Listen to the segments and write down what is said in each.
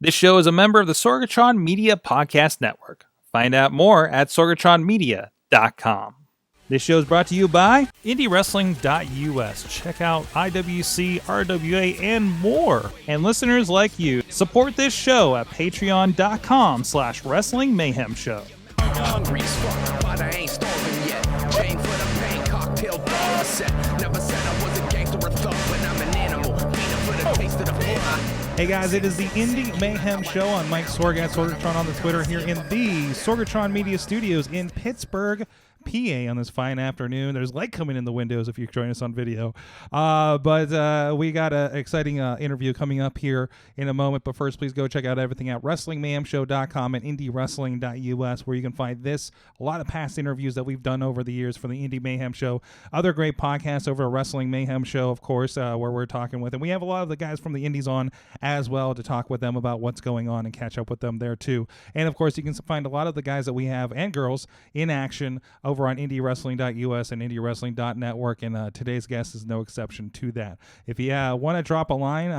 This show is a member of the Sorgatron Media Podcast Network. Find out more at sorgatronmedia.com. This show is brought to you by IndyWrestling.us. Check out IWC, RWA, and more. And listeners like you, support this show at patreon.com/Wrestling Mayhem Show. Hungry as fuck, but I ain't starving yet. Chain for the pain, cocktail bar set. Never said I was a gangster or thug, but I'm an animal. Beating for the taste of the fly. Hey guys, it is the Indy Mayhem Show. I'm Mike Sorg at Sorgatron on the Twitter here in the Sorgatron Media Studios in Pittsburgh, PA on this fine afternoon. There's light coming in the windows if you join us on video. But we got an exciting interview coming up here in a moment. But first, please go check out everything at WrestlingMayhemShow.com and IndyWrestling.us, where you can find this, a lot of past interviews that we've done over the years for the Indy Mayhem Show. Other great podcasts over at Wrestling Mayhem Show, of course, where we're talking with. And we have a lot of the guys from the Indies on as well to talk with them about what's going on and catch up with them there, too. And, of course, you can find a lot of the guys that we have and girls in action over on IndyWrestling.us and IndyWrestling.network, and today's guest is no exception to that. If you want to drop a line,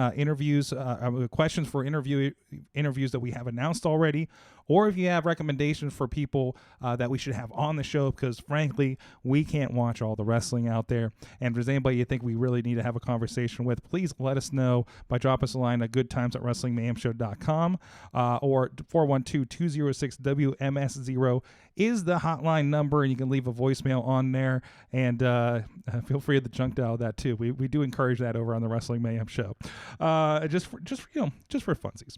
questions for interviews that we have announced already, or if you have recommendations for people that we should have on the show, because frankly, we can't watch all the wrestling out there. And if there's anybody you think we really need to have a conversation with, please let us know by dropping us a line at goodtimes@WrestlingMayhemShow.com or 412-206-WMS0 is the hotline number, and you can leave a voicemail on there, and feel free to junk dial that too. We do encourage that over on the Wrestling Mayhem Show, just for funsies.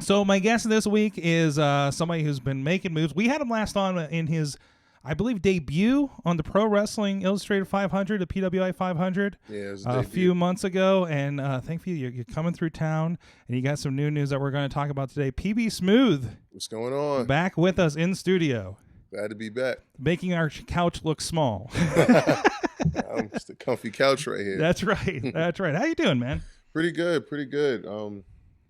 So my guest this week is somebody who's been making moves. We had him last on in his, I believe, debut on the Pro Wrestling Illustrated 500, the PWI 500, a few months ago. And thankfully, you're coming through town, and you got some new news that we're going to talk about today. PB Smooth. What's going on? Back with us in studio. Glad to be back. Making our couch look small. It's the comfy couch right here. That's right. That's right. How you doing, man? Pretty good.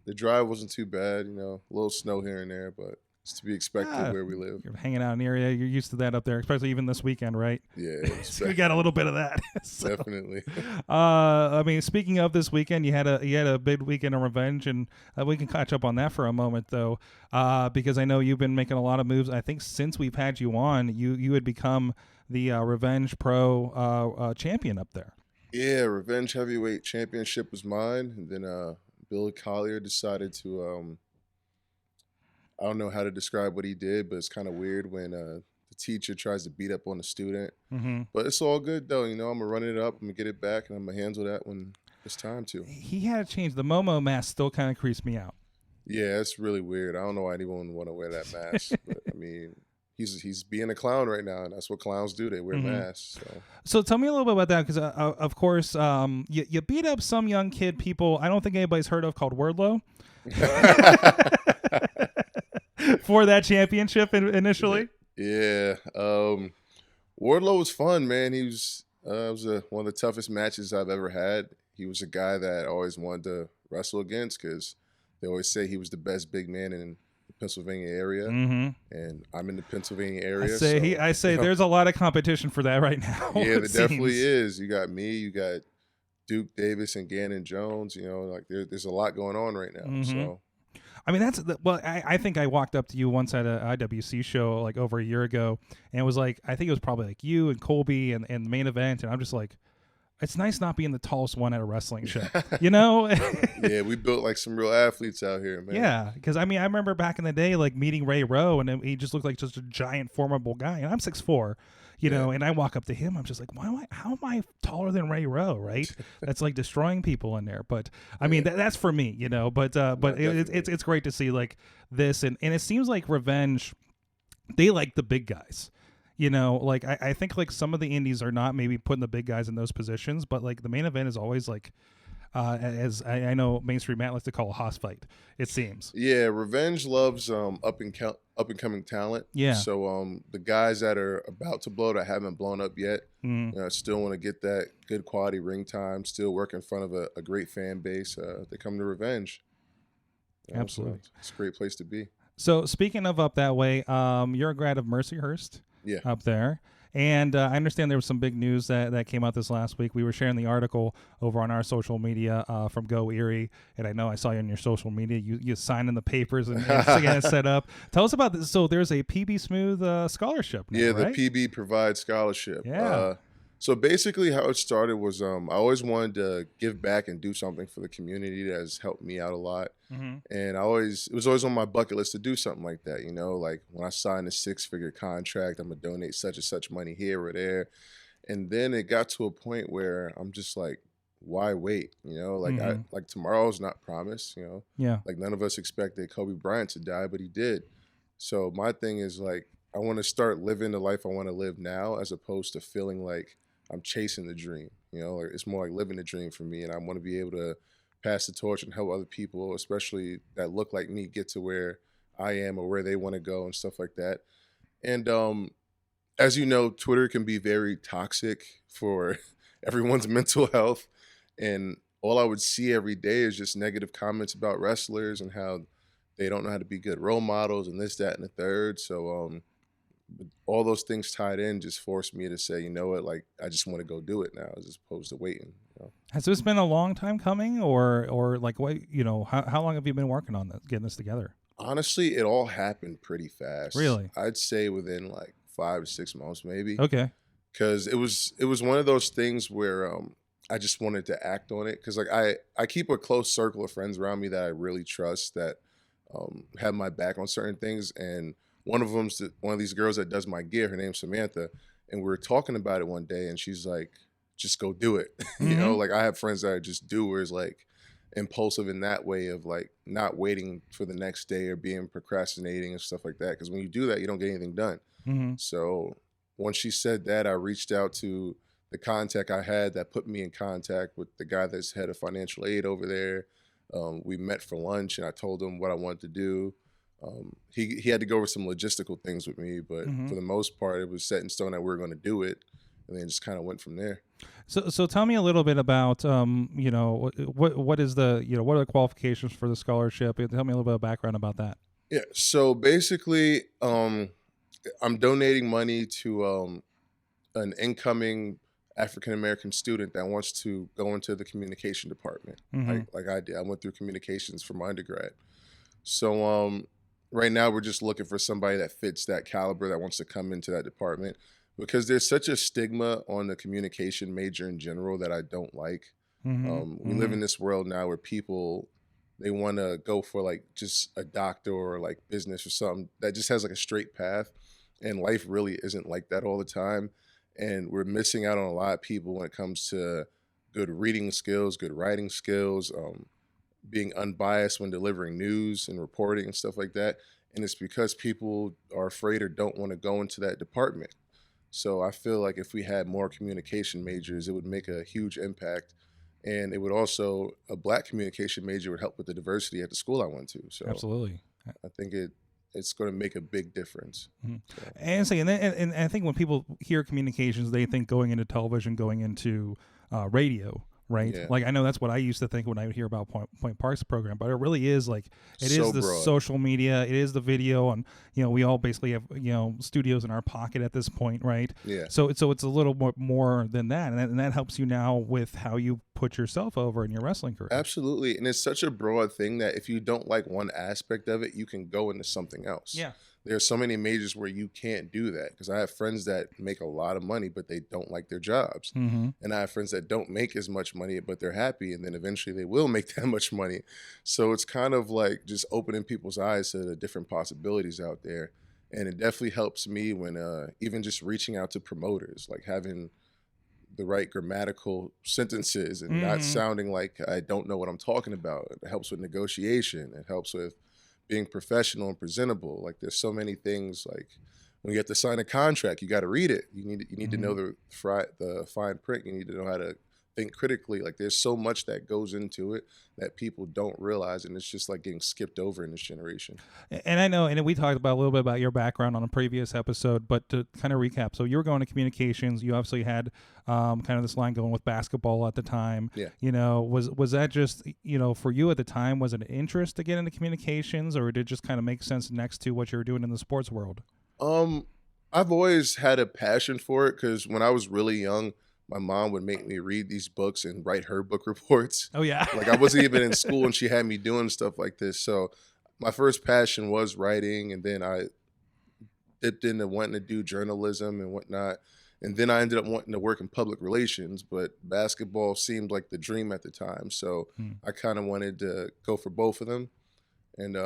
The drive wasn't too bad, a little snow here and there, but it's to be expected where we live. You're hanging out in the area. You're used to that up there, especially even this weekend, right? Yeah. So we got a little bit of that. So, definitely. Speaking of this weekend, you had a big weekend of revenge, and we can catch up on that for a moment, though, because I know you've been making a lot of moves. I think since we've had you on, you had become the Revenge Pro champion up there. Yeah, Revenge Heavyweight Championship was mine, and then Bill Collier decided to, I don't know how to describe what he did, but it's kind of weird when the teacher tries to beat up on the student. Mm-hmm. But it's all good, though. I'm going to run it up, I'm going to get it back, and I'm going to handle that when it's time to. He had to change. The Momo mask still kind of creeps me out. Yeah, it's really weird. I don't know why anyone would want to wear that mask. But, he's being a clown right now, and that's what clowns do. They wear masks. So tell me a little bit about that, because of course you beat up some young kid people I don't think anybody's heard of called Wardlow for that championship initially. Yeah, Wardlow was fun, man. He was one of the toughest matches I've ever had. He was a guy that I always wanted to wrestle against, because they always say he was the best big man in Pennsylvania area, and I'm in the Pennsylvania area. I say there's a lot of competition for that right now. Yeah, there definitely is. You got me, you got Duke Davis and Gannon Jones. There's a lot going on right now. So, I think I walked up to you once at a IWC show like over a year ago, and it was like, I think it was probably like you and Colby and the main event, and I'm just like, it's nice not being the tallest one at a wrestling show, Yeah, we built like some real athletes out here, man. Yeah, because I remember back in the day, like meeting Ray Rowe, and he just looked like just a giant, formidable guy. And I'm 6'4", and I walk up to him, I'm just like, how am I taller than Ray Rowe, right? That's like destroying people in there. But that's for me, But it's great to see like this, and it seems like Revenge, they like the big guys. I think like some of the indies are not maybe putting the big guys in those positions, but like the main event is always like, as I know Main Street Matt likes to call a hoss fight, it seems. Yeah, Revenge loves up and coming talent. Yeah. So the guys that are about to blow, that haven't blown up yet, still want to get that good quality ring time, still work in front of a great fan base. They come to Revenge. Absolutely. So it's a great place to be. So speaking of up that way, you're a grad of Mercyhurst. Yeah. Up there. And I understand there was some big news that came out this last week. We were sharing the article over on our social media from Go Erie, and I know I saw you on your social media. You signed in the papers and getting it set up. Tell us about this. So there's a PB Smooth scholarship now, right? The PB provides scholarship. Yeah. So basically how it started was I always wanted to give back and do something for the community that has helped me out a lot. Mm-hmm. And it was always on my bucket list to do something like that, like when I signed a 6-figure contract, I'm going to donate such and such money here or there. And then it got to a point where I'm just like, why wait? Like tomorrow's not promised, Yeah. like none of us expected Kobe Bryant to die, but he did. So my thing is like, I want to start living the life I want to live now, as opposed to feeling like I'm chasing the dream, like it's more like living the dream for me. And I want to be able to pass the torch and help other people, especially that look like me, get to where I am or where they want to go and stuff like that. And as you know, Twitter can be very toxic for everyone's mental health. And all I would see every day is just negative comments about wrestlers and how they don't know how to be good role models and this, that, and the third. So all those things tied in just forced me to say, you know what, like I just want to go do it now as opposed to waiting. Has this been a long time coming, or like what? How long have you been working on this, getting this together? Honestly, it all happened pretty fast. Really? I'd say within like 5 to 6 months, maybe. Okay. Because it was one of those things where I just wanted to act on it. Because like I keep a close circle of friends around me that I really trust that have my back on certain things, and one of them's one of these girls that does my gear. Her name's Samantha, and we were talking about it one day, and she's like, "Just go do it." Mm-hmm. Like I have friends that are just doers, like impulsive in that way of like not waiting for the next day or being procrastinating and stuff like that. Because when you do that, you don't get anything done. Mm-hmm. So once she said that, I reached out to the contact I had that put me in contact with the guy that's head of financial aid over there. We met for lunch, and I told him what I wanted to do. He had to go over some logistical things with me, but for the most part, it was set in stone that we were going to do it, and then just kind of went from there. So tell me a little bit about what is the what are the qualifications for the scholarship? Tell me a little bit of background about that. Yeah. So basically, I'm donating money to an incoming African-American student that wants to go into the communication department, like I did. I went through communications for my undergrad. So right now we're just looking for somebody that fits that caliber that wants to come into that department, because there's such a stigma on the communication major in general that I don't like. We live in this world now where people, they want to go for like just a doctor or like business or something that just has like a straight path, and life really isn't like that all the time. And we're missing out on a lot of people when it comes to good reading skills, good writing skills, being unbiased when delivering news and reporting and stuff like that. And it's because people are afraid or don't want to go into that department. So I feel like if we had more communication majors, it would make a huge impact. And it would also, a Black communication major would help with the diversity at the school I went to. So Absolutely. I think it's going to make a big difference. So. And I think when people hear communications, they think going into television, going into radio, right? Yeah. Like I know that's what I used to think when I would hear about Point Park's program, but it really is like it is the broad. social media, it is the video, and we all basically have studios in our pocket at this point, right? Yeah. So it's a little more than that, and that helps you now with how you put yourself over in your wrestling career. Absolutely, and it's such a broad thing that if you don't like one aspect of it, you can go into something else. Yeah. There's so many majors where you can't do that, because I have friends that make a lot of money, but they don't like their jobs. And I have friends that don't make as much money, but they're happy. And then eventually they will make that much money. So it's kind of like just opening people's eyes to the different possibilities out there. And it definitely helps me when even just reaching out to promoters, like having the right grammatical sentences and not sounding like I don't know what I'm talking about. It helps with negotiation. It helps with being professional and presentable. Like there's so many things, like when you have to sign a contract, you got to read it. You need to know the fine print. You need to know how to think critically. Like there's so much that goes into it that people don't realize, and it's just like getting skipped over in this generation. And I know, and we talked about a little bit about your background on a previous episode, but to kind of recap, so you were going to communications. You obviously had kind of this line going with basketball at the time. Yeah. Was that just, for you at the time, was it an interest to get into communications, or did it just kind of make sense next to what you were doing in the sports world? I've always had a passion for it because when I was really young, my mom would make me read these books and write her book reports. Oh yeah. Like I wasn't even in school and she had me doing stuff like this. So my first passion was writing, and then I dipped into wanting to do journalism and whatnot. And then I ended up wanting to work in public relations, but basketball seemed like the dream at the time. So I kind of wanted to go for both of them. And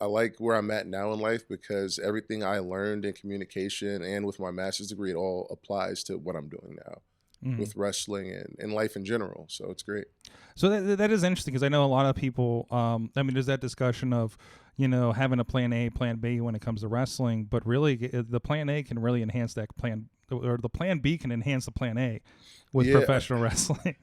I like where I'm at now in life because everything I learned in communication and with my master's degree, it all applies to what I'm doing now with wrestling and life in general. So it's great. So that is interesting because I know a lot of people, I mean, there's that discussion of, having a plan A, plan B when it comes to wrestling, but really the plan A can really enhance that plan, or the plan B can enhance the plan A with professional wrestling.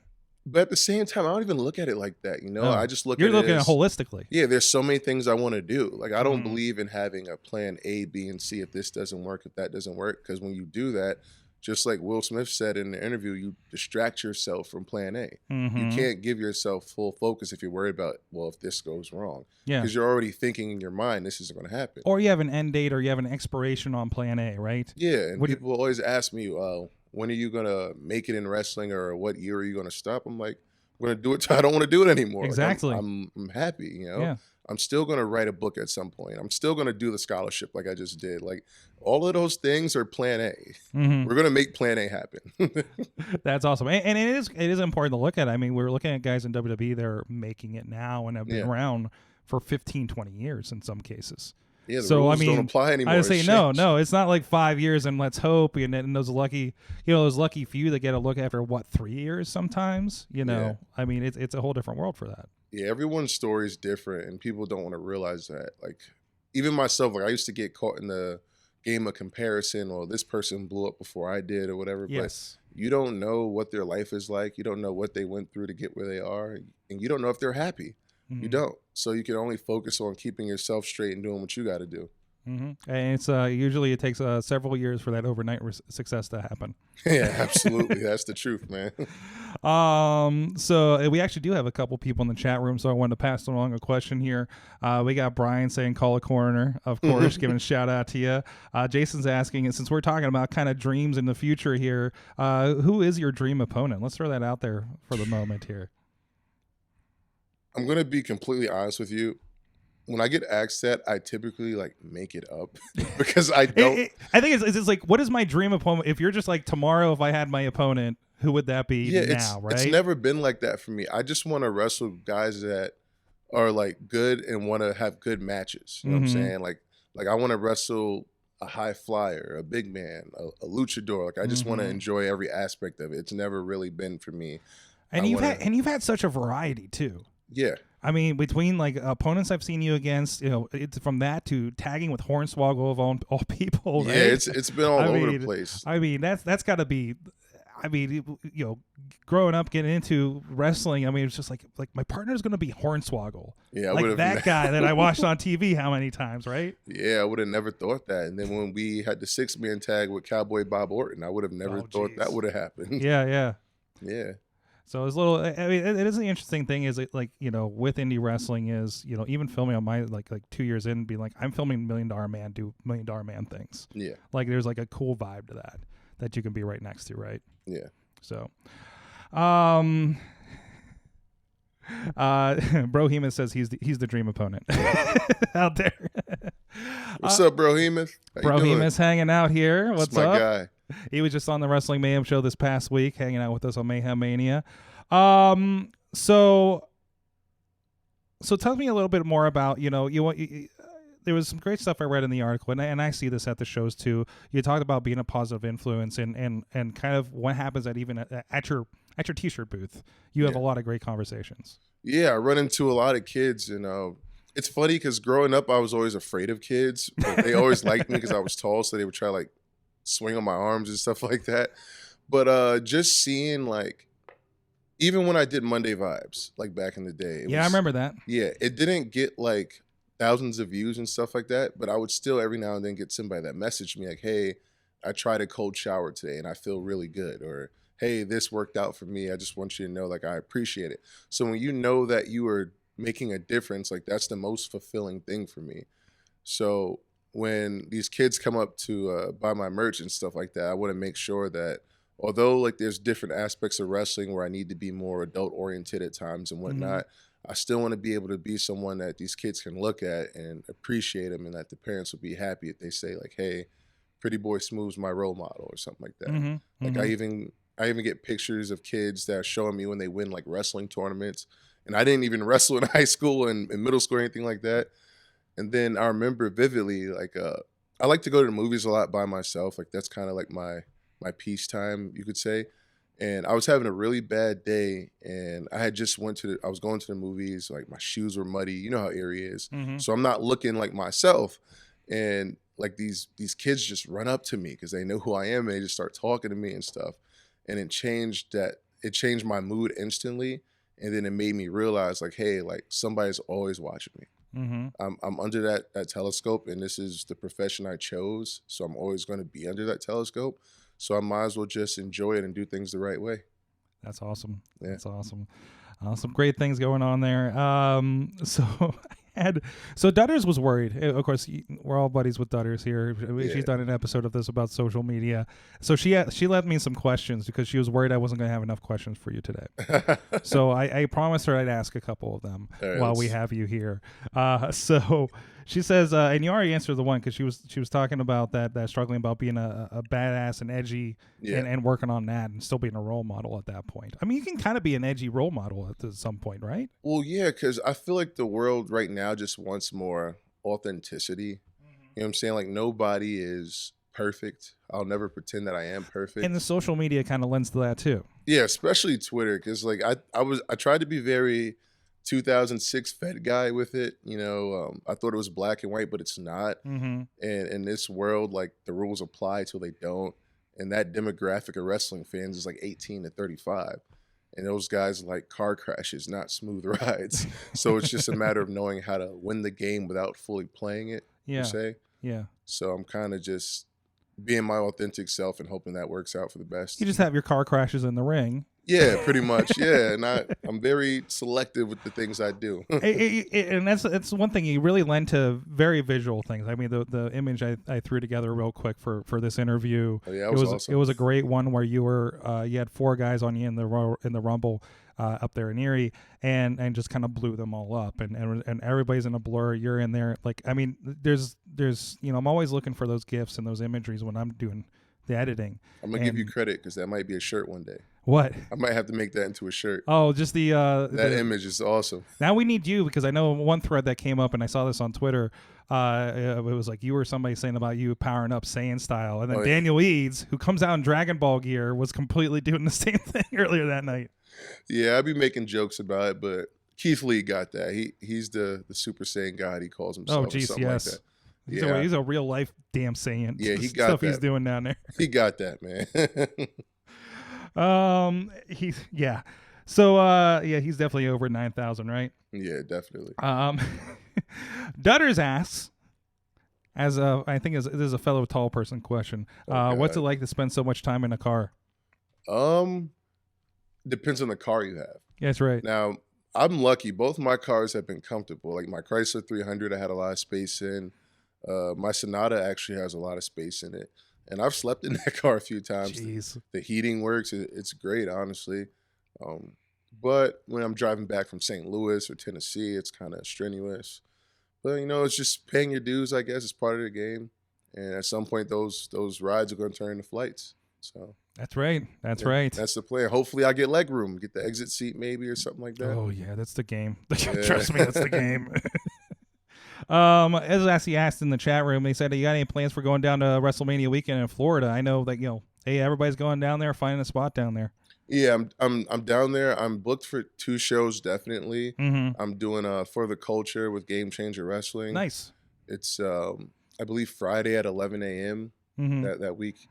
But at the same time, I don't even look at it like that. I just look at it. You're looking at it holistically. Yeah, there's so many things I want to do. Like, I don't believe in having a plan A, B, and C if this doesn't work, if that doesn't work. Because when you do that, just like Will Smith said in the interview, you distract yourself from plan A. You can't give yourself full focus if you're worried about, well, if this goes wrong. Yeah. Because you're already thinking in your mind, this isn't going to happen. Or you have an end date or you have an expiration on plan A, right? Yeah, and people always ask me, when are you going to make it in wrestling, or what year are you going to stop? I'm like, I'm going to do it till I don't want to do it anymore. Exactly. Like, I'm happy, Yeah. I'm still going to write a book at some point. I'm still going to do the scholarship like I just did. Like, all of those things are plan A. We're going to make plan A happen. That's awesome. And it is important to look at. I mean, we're looking at guys in WWE that are making it now and have been around for 15, 20 years in some cases. Yeah, the rules don't apply anymore. I would say no. It's not like 5 years and let's hope. And those lucky few that get a look after 3 years sometimes. I mean, it's a whole different world for that. Yeah, everyone's story is different, and people don't want to realize that. Like, even myself, like I used to get caught in the game of comparison, or this person blew up before I did, or whatever. Yes. But you don't know what their life is like. You don't know what they went through to get where they are, and you don't know if they're happy. You don't. So you can only focus on keeping yourself straight and doing what you got to do. And it's usually it takes several years for that overnight success to happen. Yeah, absolutely. That's the truth, man. So we actually do have a couple people in the chat room, so I wanted to pass along a question here. We got Brian saying call a coroner, of course, giving a shout out to you. Jason's asking, since we're talking about kind of dreams in the future here, who is your dream opponent? Let's throw that out there for the moment here. I'm going to be completely honest with you. When I get asked that, I typically make it up because I don't. I think it's like, what is my dream opponent? If you're just like, tomorrow, if I had my opponent, who would that be now, right? It's never been like that for me. I just want to wrestle guys that are good and want to have good matches. You know what I'm saying? Like I want to wrestle a high flyer, a big man, a luchador. Like I just want to enjoy every aspect of it. It's never really been for me. And you've had such a variety too. Yeah. I mean, between opponents I've seen you against, it's from that to tagging with Hornswoggle of all people. Right? Yeah, it's been all over the place. I mean, that's got to be. I mean, growing up, getting into wrestling, I mean, it's just like my partner's going to be Hornswoggle. Yeah, that guy that I watched on TV how many times, right? Yeah, I would have never thought that. And then when we had the 6-man tag with Cowboy Bob Orton, I would have never thought that would have happened. Yeah. So it's it is the interesting thing is with indie wrestling is, even filming on my like 2 years in, being like, I'm filming $1 Million Man do $1 Million Man things. Yeah. Like there's a cool vibe to that you can be right next to, right? Yeah. So, Brohemus says he's the dream opponent out there. What's up, Brohemus? Brohemus hanging out here. What's That's my up? guy. He was just on the Wrestling Mayhem show this past week, hanging out with us on Mayhem Mania. So tell me a little bit more about, there was some great stuff I read in the article, and I see this at the shows too. You talked about being a positive influence and kind of what happens at your t-shirt booth. You have a lot of great conversations. Yeah, I run into a lot of kids, and it's funny because growing up, I was always afraid of kids. But they always liked me because I was tall, so they would try to swing on my arms and stuff like that. But just seeing even when I did Monday Vibes, back in the day. I remember that. Yeah, it didn't get thousands of views and stuff like that, but I would still every now and then get somebody that messaged me hey, I tried a cold shower today and I feel really good, or hey, this worked out for me. I just want you to know I appreciate it. So when you know that you are making a difference, that's the most fulfilling thing for me. So when these kids come up to buy my merch and stuff like that, I want to make sure that although like there's different aspects of wrestling where I need to be more adult oriented at times and whatnot, I still want to be able to be someone that these kids can look at and appreciate them, and that the parents will be happy if they say like, "Hey, Pretty Boy Smooth's my role model," or something like that. Like I even get pictures of kids that are showing me when they win like wrestling tournaments, and I didn't even wrestle in high school and in middle school or anything like that. And then I remember vividly, like I like to go to the movies a lot by myself. Like that's kind of like my peace time, you could say. And I was having a really bad day, and I had just I was going to the movies, like my shoes were muddy. You know how Erie is. So I'm not looking like myself. And like these kids just run up to me because they know who I am, and they just start talking to me and stuff. And it changed my mood instantly. And then it made me realize like, hey, like somebody's always watching me. I'm under that telescope, and this is the profession I chose. So I'm always going to be under that telescope. So I might as well just enjoy it and do things the right way. That's awesome. Yeah. That's awesome. Some great things going on there. So Dutters was worried. Of course, we're all buddies with Dutters here. She's done an episode of this about social media. So she let me some questions because she was worried I wasn't going to have enough questions for you today. So I promised her I'd ask a couple of them while we have you here. So she says, and you already answered the one because she was talking about that struggling about being a badass and edgy and working on that and still being a role model at that point. I mean, you can kind of be an edgy role model at some point, right? Well, yeah, because I feel like the world right now just wants more authenticity. You know what I'm saying? Like nobody is perfect. I'll never pretend that I am perfect. And the social media kind of lends to that too. Yeah, especially Twitter, because like I tried to be very 2006 Fed guy with it. You know, I thought it was black and white, but it's not. And in this world, like the rules apply till they don't. And that demographic of wrestling fans is like 18 to 35. And those guys like car crashes, not smooth rides. So it's just a matter of knowing how to win the game without fully playing it, per se. Yeah. So I'm kind of just being my authentic self and hoping that works out for the best. You just have your car crashes in the ring. Yeah, pretty much. Yeah, and I'm very selective with the things I do. And that's one thing, you really lend to very visual things. I mean, the image I threw together real quick for this interview. Oh, yeah, it was awesome. It was a great one where you had 4 guys on you in the Rumble up there in Erie, and just kind of blew them all up, and everybody's in a blur. You're in there, like, I mean, there's I'm always looking for those GIFs and those imageries when I'm doing the editing. I'm gonna give you credit because that might be a shirt one day. What? I might have to make that into a shirt. Oh, just that image is awesome. Now we need you, because I know one thread that came up, and I saw this on Twitter. It was like you were somebody saying about you powering up Saiyan style, and then Daniel Eads, who comes out in Dragon Ball gear, was completely doing the same thing earlier that night. Yeah, I'd be making jokes about it, but Keith Lee got that. He's the Super Saiyan God, he calls himself. Oh, geez, yes. Like that. He's a real life damn Saiyan. Yeah, he got stuff that. He's doing down there. He got that, man. So he's definitely over 9,000, right? Yeah, definitely. Dutters asks, I think this is a fellow tall person question. What's it like to spend so much time in a car? Depends on the car you have. Yeah, that's right. Now, I'm lucky. Both my cars have been comfortable. Like my Chrysler 300, I had a lot of space in. My Sonata actually has a lot of space in it. And I've slept in that car a few times. Jeez. The heating works. It's great, honestly. But when I'm driving back from St. Louis or Tennessee, it's kind of strenuous. But, it's just paying your dues, I guess. It's part of the game. And at some point, those rides are going to turn into flights. So That's right. That's right. That's the plan. Hopefully, I get leg room, get the exit seat maybe or something like that. Oh, yeah. That's the game. Trust me, that's the game. As Lassie asked in the chat room, they said, "You got any plans for going down to WrestleMania weekend in Florida?" I know that hey, everybody's going down there, finding a spot down there. Yeah, I'm down there. I'm booked for 2 shows definitely. I'm doing For the Culture with Game Changer Wrestling. Nice. It's I believe Friday at 11 a.m. that week,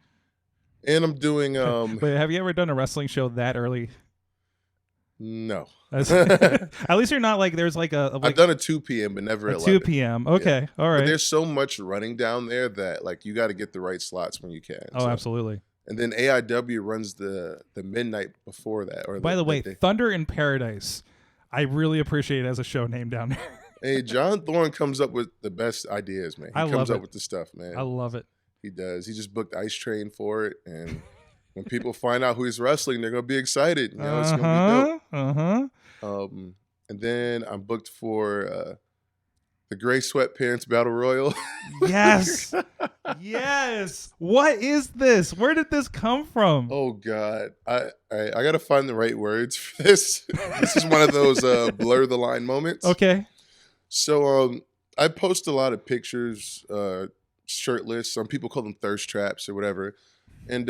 and I'm doing. Wait, have you ever done a wrestling show that early? No. At least you're not like there's like I've done a 2 p.m. but never at 2 p.m. Okay, yeah. All right. But there's so much running down there that like you got to get the right slots when you can. Oh, absolutely. And then AIW runs the midnight before that. Or by the way, Thunder in Paradise, I really appreciate it as a show name down there. Hey, John Thorne comes up with the best ideas, man. He comes up with the stuff, man. I love it. He does. He just booked Ice Train for it, and when people find out who he's wrestling, they're gonna be excited. You know, it's gonna be dope. And then I'm booked for the Gray Sweatpants Battle Royal. Yes. Yes. What is this? Where did this come from? Oh God, I gotta find the right words for this. This is one of those blur the line moments. Okay. So I post a lot of pictures, shirtless. Some people call them thirst traps or whatever. And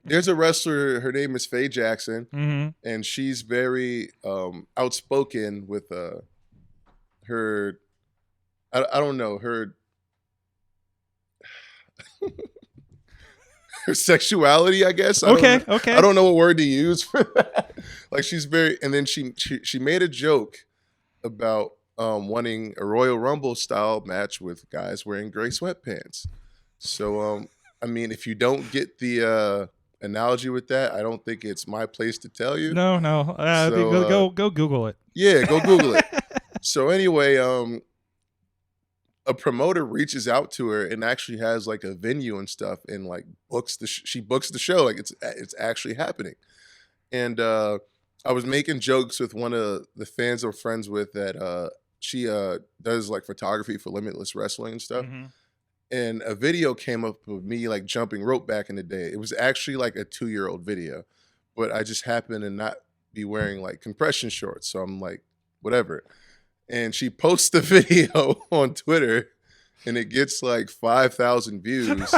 there's a wrestler. Her name is Faye Jackson, and she's very outspoken with her. I don't know her sexuality, I guess. Okay. I don't know what word to use for that. Like she's very, and then she made a joke about wanting a Royal Rumble style match with guys wearing gray sweatpants. So I mean, if you don't get the analogy with that, I don't think it's my place to tell you. No. Go Google it. Yeah, go Google it. So anyway, a promoter reaches out to her and actually has like a venue and stuff, and like she books the show, like it's actually happening. And I was making jokes with one of the fans I'm friends with that she does like photography for Limitless Wrestling and stuff. And a video came up of me like jumping rope back in the day. It was actually like a 2-year-old video, but I just happened to not be wearing like compression shorts, so I'm like, whatever. And she posts the video on Twitter, and it gets like 5,000 views.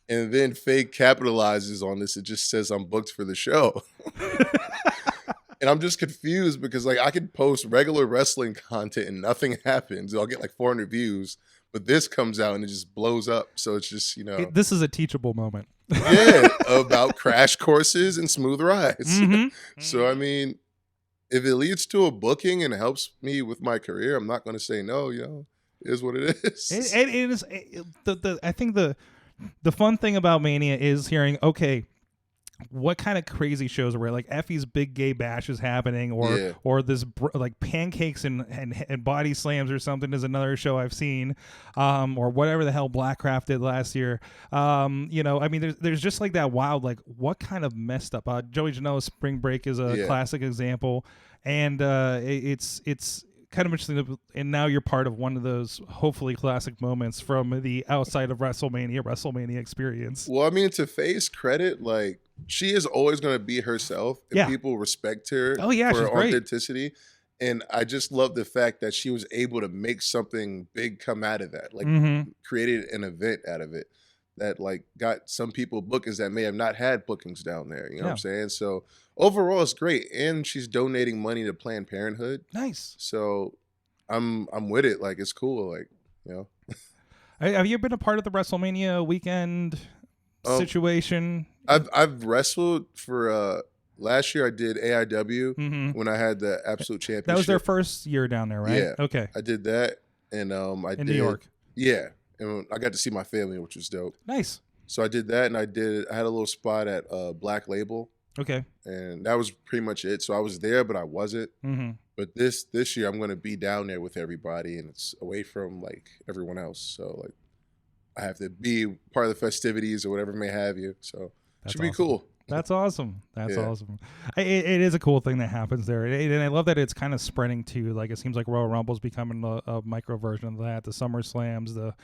And then Faye capitalizes on this. It just says I'm booked for the show. And I'm just confused because like I could post regular wrestling content and nothing happens. I'll get like 400 views, but this comes out and it just blows up. So it's just, you know. This is a teachable moment. Yeah, about crash courses and smooth rides. So, I mean, if it leads to a booking and helps me with my career, I'm not going to say no. You know, it is what it is. It is. I think the fun thing about Mania is hearing, okay, what kind of crazy shows are where like Effie's Big Gay Bash is happening, or this like Pancakes and Body Slams or something is another show I've seen, or whatever the hell Blackcraft did last year. You know, I mean, there's just like that wild, like what kind of messed up. Joey Janela's Spring Break is a classic example, and it's kind of interesting. And now you're part of one of those hopefully classic moments from the outside of WrestleMania experience. Well, I mean, to Faye's credit, like she is always going to be herself, and people respect her for her authenticity. And I just love the fact that she was able to make something big come out of that, like created an event out of it that like got some people bookings that may have not had bookings down there. You know what I'm saying? So overall, it's great, and she's donating money to Planned Parenthood. Nice. So I'm with it. Like it's cool. Like, you know. Have you been a part of the WrestleMania weekend situation? I've wrestled for last year. I did AIW when I had the Absolute Championship. That was their first year down there, right? Yeah. Okay. I did that, and I did New York. Yeah, and I got to see my family, which was dope. Nice. So I did that, and I had a little spot at Black Label. Okay. And that was pretty much it. So I was there, but I wasn't. But this year, I'm going to be down there with everybody, and it's away from like everyone else. So like, I have to be part of the festivities or whatever may have you. So it should be cool. That's awesome. That's awesome. It is a cool thing that happens there. And I love that it's kind of spreading to, like, it seems like Royal Rumble's becoming a micro version of that, the Summer Slams, the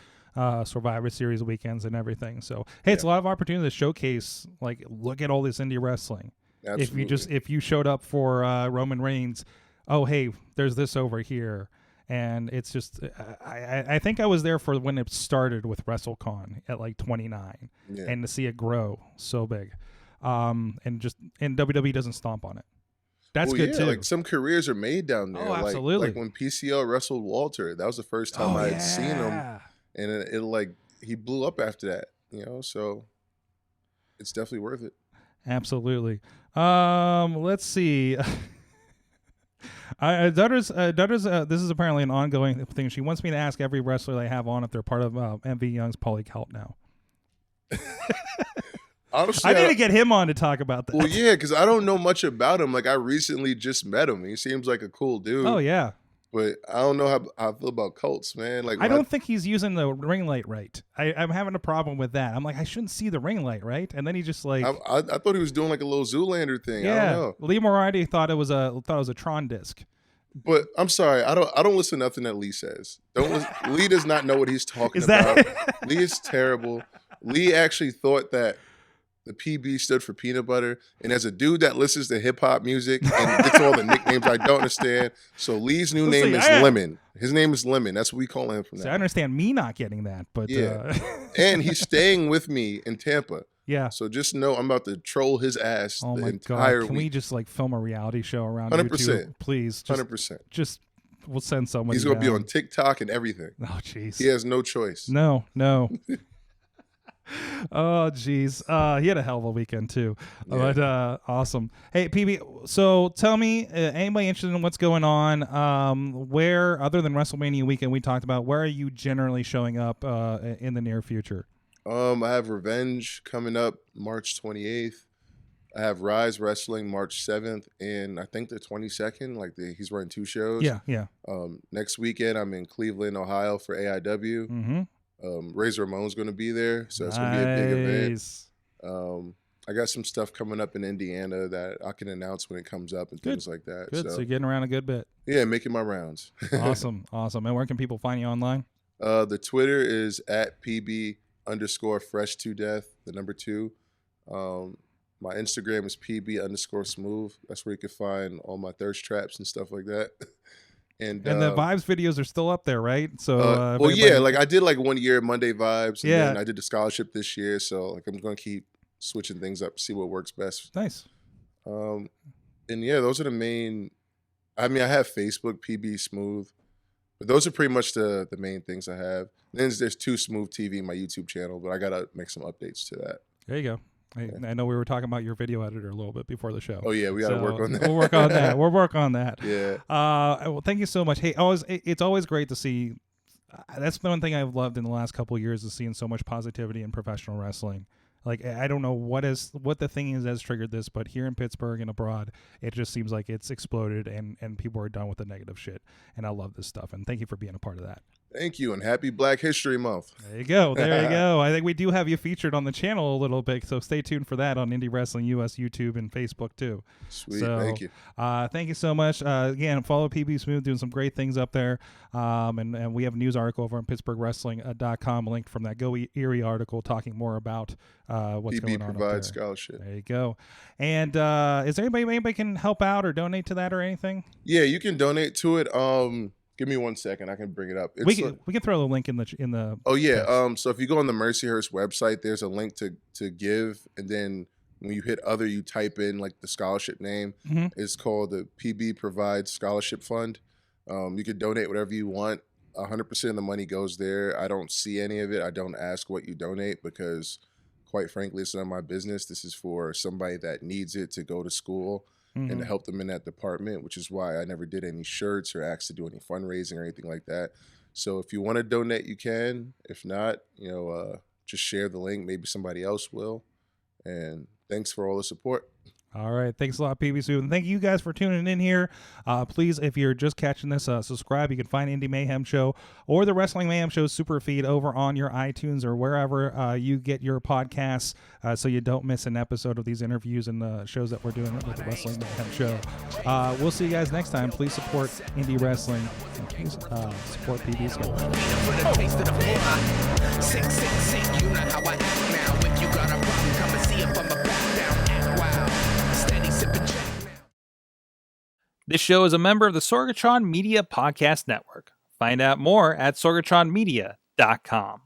Survivor Series weekends and everything. So, hey, it's a lot of opportunity to showcase, like, look at all this indie wrestling. Absolutely. If you showed up for Roman Reigns, oh, hey, there's this over here. And it's just, I think I was there for when it started with WrestleCon at like 29, and to see it grow so big, and WWE doesn't stomp on it. That's good too. Like some careers are made down there. Oh, absolutely. Like when PCL wrestled Walter, that was the first time I had seen him, and it like he blew up after that. You know, so it's definitely worth it. Absolutely. Let's see. Dutters, this is apparently an ongoing thing. She wants me to ask every wrestler they have on if they're part of MV Young's Polycult now. Honestly, I need to get him on to talk about that. Well, yeah, because I don't know much about him. Like, I recently just met him. He seems like a cool dude. Oh, yeah. But I don't know how I feel about Colts, man. Like I don't think he's using the ring light right. I'm having a problem with that. I'm like, I shouldn't see the ring light, right? And then he just like, I thought he was doing like a little Zoolander thing. yeah. I don't know. Lee Moriarty thought it was a Tron disc. But I'm sorry, I don't listen to nothing that Lee says. Lee does not know what he's talking Is that- about. Lee is terrible. Lee actually thought that the PB stood for peanut butter. And as a dude that listens to hip hop music and gets all the nicknames I don't understand, so Lee's new name is Lemon. His name is Lemon. That's what we call him from See, now. I understand me not getting that, but Yeah. And he's staying with me in Tampa. yeah. So just know I'm about to troll his ass Oh the my entire god! Can week. we just like film a reality show around 100%. YouTube, please? 100%. Just we'll send somebody. He's going to be down. on TikTok and everything. Oh jeez. He has no choice. No. Oh jeez. He had a hell of a weekend too. Yeah. But awesome. Hey PB, so tell me, anybody interested in what's going on? Where, other than WrestleMania weekend we talked about, where are you generally showing up in the near future? I have Revenge coming up March 28th. I have Rise Wrestling March 7th, and I think the 22nd. Like he's running 2 shows. Yeah. Next weekend I'm in Cleveland, Ohio for AIW. Mm-hmm. Razor Ramon's going to be there, so it's going to be a big event. I got some stuff coming up in Indiana that I can announce when it comes up and things like that. Good. So you're getting around a good bit. Yeah, making my rounds. Awesome. And where can people find you online? The Twitter is at PB_fresh2death, the number 2. My Instagram is PB_smooth. That's where you can find all my thirst traps and stuff like that. And the Vibes videos are still up there, right? So, well, yeah, like I did like 1 year Monday Vibes, and Yeah. then I did the scholarship this year. So like I'm going to keep switching things up, see what works best. Nice. And yeah, those are the main. I mean, I have Facebook, PB Smooth, but those are pretty much the main things I have. Then there's 2 Smooth TV, my YouTube channel, but I gotta make some updates to that. There you go. I know we were talking about your video editor a little bit before the show. Oh yeah, we gotta work on that. We'll work on that. We'll work on that. Yeah. Well, thank you so much. Hey, it's always great to see. That's the one thing I've loved in the last couple of years is seeing so much positivity in professional wrestling. Like I don't know what the thing is that's triggered this, but here in Pittsburgh and abroad, it just seems like it's exploded and people are done with the negative shit. And I love this stuff. And thank you for being a part of that. Thank you, and happy Black History Month. There you go. There you go. I think we do have you featured on the channel a little bit, so stay tuned for that on IndyWrestling.us YouTube and Facebook too. Sweet, So, thank you. Thank you so much. Again, follow PB Smooth, doing some great things up there. And we have a news article over on PittsburghWrestling.com linked from that Go Erie article talking more about what's going on. PB provides scholarship. There you go. And is there anybody can help out or donate to that or anything? Yeah, you can donate to it. Give me 1 second. I can bring it up. We can throw the link in the. Oh yeah. text. So if you go on the Mercyhurst website, there's a link to give, and then when you hit other, you type in like the scholarship name. Mm-hmm. It's called the PB Provides Scholarship Fund. You can donate whatever you want. 100% of the money goes there. I don't see any of it. I don't ask what you donate because, quite frankly, it's not my business. This is for somebody that needs it to go to school. Mm-hmm. And to help them in that department, which is why I never did any shirts or asked to do any fundraising or anything like that. So if you want to donate, you can. If not, just share the link. Maybe somebody else will. And thanks for all the support. All right. Thanks a lot, PB Smooth. And thank you guys for tuning in here. Please, if you're just catching this, subscribe. You can find Indy Mayhem Show or the Wrestling Mayhem Show super feed over on your iTunes or wherever you get your podcasts so you don't miss an episode of these interviews and the shows that we're doing with the Wrestling Mayhem Show. We'll see you guys next time. Please support Indie Wrestling. And please support PB Smooth. You know how I act now. If you got a problem, come and see if I'm a back down. Act wild. Steady sipping Jack now. This show is a member of the Sorgatron Media Podcast Network. Find out more at sorgatronmedia.com.